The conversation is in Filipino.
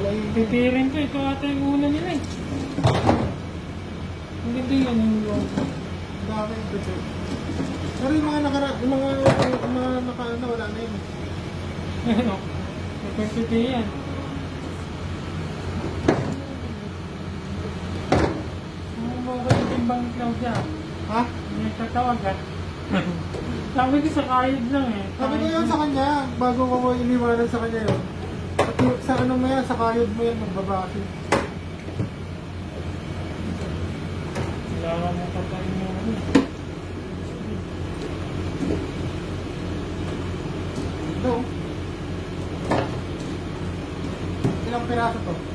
Alay. Pipirin ko, ito ata yung una nila eh. Ang ganda yan yung logo. Dami ito. Pero yung mga naka, wala na yun. Ano? Nagpapiti yan. Ano ba ba yung timbang cloud yan? Ha? May tatawag ah. Sabi ko sa kayod lang eh. Sabi ko yun sa kanya, bago ko iniwanan sa kanya yun. Sa ano mo yan, sa kayod mo yan, magbabase. Kailangan mo patayin mo ano. Ito. Ilang piraso to?